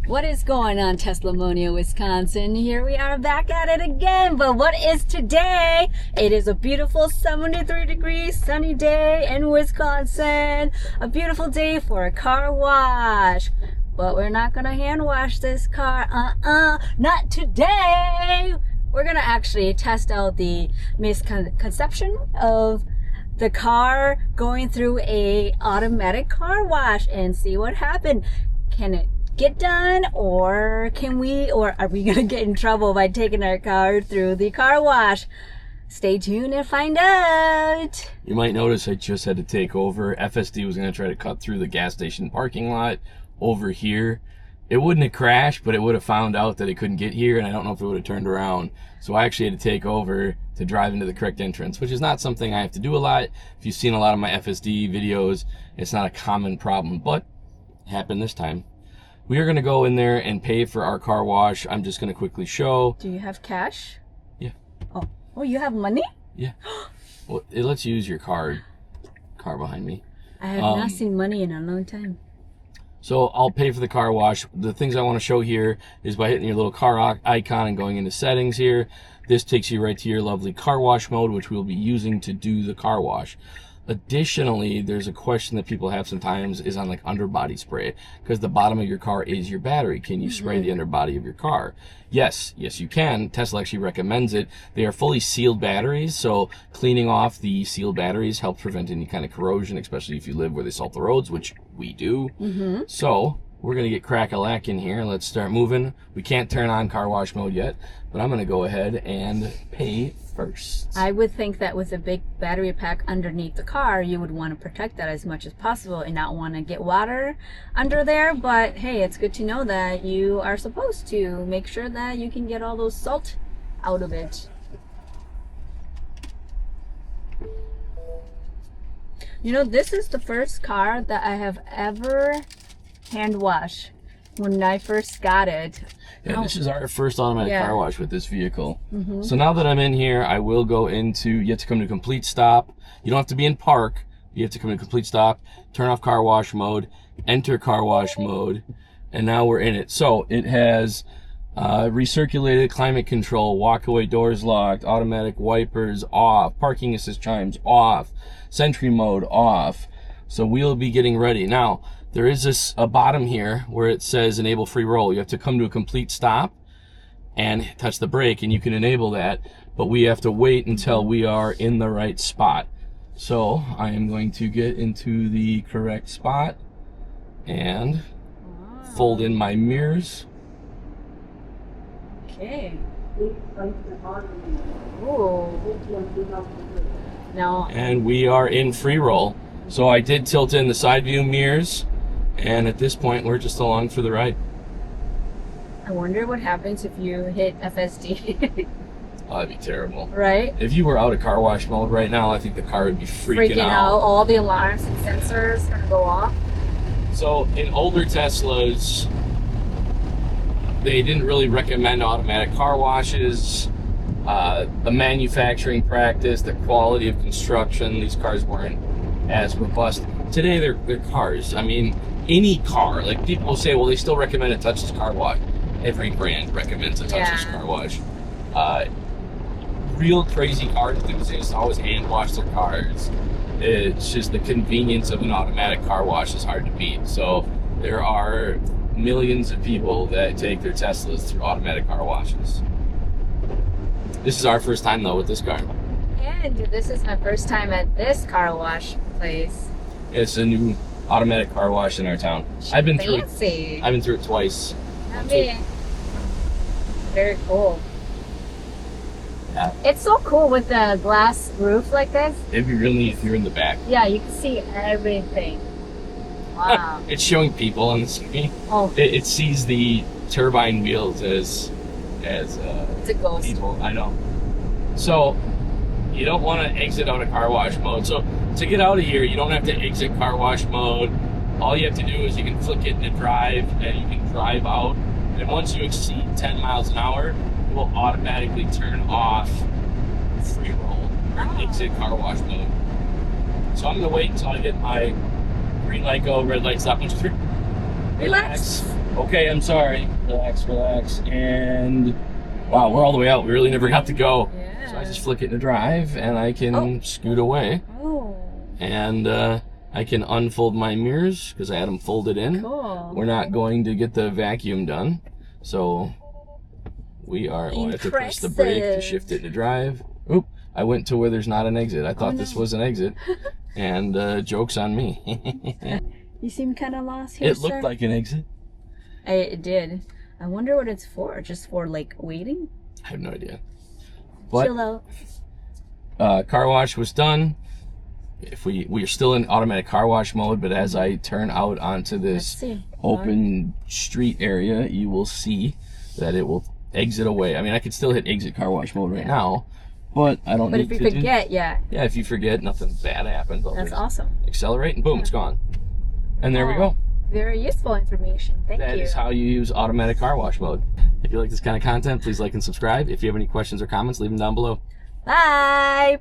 What is going on, Teslamonia, Wisconsin? Here we are back at it again. But what is today? It is a beautiful 73-degree sunny day in Wisconsin. A beautiful day for a car wash. But we're not going to hand wash this car. Not today. We're going to actually test out the misconception of the car going through a automatic car wash and see what happened. Can it get done, or are we gonna get in trouble by taking our car through the car wash? Stay tuned and find out. You might notice I just had to take over. FSD was gonna try to cut through the gas station parking lot over here. It wouldn't have crashed, but it would have found out that it couldn't get here, and I don't know if it would have turned around. So I actually had to take over to drive into the correct entrance, which is not something I have to do a lot. If you've seen a lot of my FSD videos, it's not a common problem, but it happened this time. We are going to go in there and pay for our car wash. I'm just going to quickly show. Do you have cash? Yeah. Oh, you have money? Yeah. Well, it lets you use your car behind me. I have not seen money in a long time. So I'll pay for the car wash. The things I want to show here is by hitting your little car icon and going into settings here. This takes you right to your lovely car wash mode, which we'll be using to do the car wash. Additionally, there's a question that people have sometimes is on like underbody spray, because the bottom of your car is your battery. Can you spray the underbody of your car? Yes, you can. Tesla actually recommends it. They are fully sealed batteries, so cleaning off the sealed batteries helps prevent any kind of corrosion, especially if you live where they salt the roads, which we do. So we're going to get crack-a-lack in here. Let's start moving. We can't turn on car wash mode yet, but I'm going to go ahead and pay first. I would think that with a big battery pack underneath the car, you would want to protect that as much as possible and not want to get water under there. But hey, it's good to know that you are supposed to make sure that you can get all those salt out of it. You know, this is the first car that I have ever hand washed when I first got it. Yeah, this is our first automatic car wash with this vehicle. So now that I'm in here, I will go into, you have to come to complete stop. You don't have to be in park. You have to come to complete stop, turn off car wash mode, enter car wash mode, and now we're in it. So it has recirculated climate control, walkaway doors locked, automatic wipers off, parking assist chimes off, sentry mode off. So we'll be getting ready. Now, there is a bottom here where it says enable free roll. You have to come to a complete stop and touch the brake, and you can enable that, but we have to wait until we are in the right spot. So I am going to get into the correct spot and fold in my mirrors. Okay. Ooh. Now. And we are in free roll. So I did tilt in the side view mirrors, and at this point we're just along for the ride. I wonder what happens if you hit FSD. Oh, that'd be terrible. Right? If you were out of car wash mode right now, I think the car would be freaking out. All the alarms and sensors are gonna go off. So in older Teslas, they didn't really recommend automatic car washes. The manufacturing practice, the quality of construction, these cars weren't as robust. Today they're cars. I mean, any car, like people will say, well, they still recommend a touchless car wash. Every brand recommends a touchless car wash. Real crazy car enthusiasts always hand wash their cars. It's just the convenience of an automatic car wash is hard to beat. So there are millions of people that take their Teslas through automatic car washes. This is our first time though with this car. And this is my first time at this car wash place. It's a new automatic car wash in our town. I've been through it twice. Very cool. Yeah. It's so cool with the glass roof like this. It'd be really neat if you're in the back. Yeah, you can see everything. Wow. It's showing people on the screen. Oh. It sees the turbine wheels as it's a ghost. People. I know. So you don't want to exit out of car wash mode. So to get out of here, you don't have to exit car wash mode. All you have to do is you can flick it into drive, and you can drive out. And once you exceed 10 miles an hour, it will automatically turn off free roll or exit car wash mode. So I'm going to wait until I get my green light go, red light stop. 1, 2, 3. Relax. Okay, I'm sorry. Relax, relax. And wow, we're all the way out. We really never got to go. Yeah. So I just flick it into drive and I can scoot away. Oh. And I can unfold my mirrors because I had them folded in. Cool. We're not going to get the vacuum done. So we are, I have to press the brake to shift it to drive. Oop, I went to where there's not an exit. I thought this was an exit. And joke's on me. You seem kind of lost here, It looked like an exit. It did. I wonder what it's for. Just for like waiting? I have no idea. But Chill out. car wash was done. If we are still in automatic car wash mode, but as I turn out onto this open street area, you will see that it will exit away. I mean, I could still hit exit car wash mode right now, but I don't need to. But if you forget, yeah, if you forget, nothing bad happens. That's awesome. Accelerate and boom, it's gone. And there we go. Very useful information. Thank you. That is how you use automatic car wash mode. If you like this kind of content, please like and subscribe. If you have any questions or comments, leave them down below. Bye.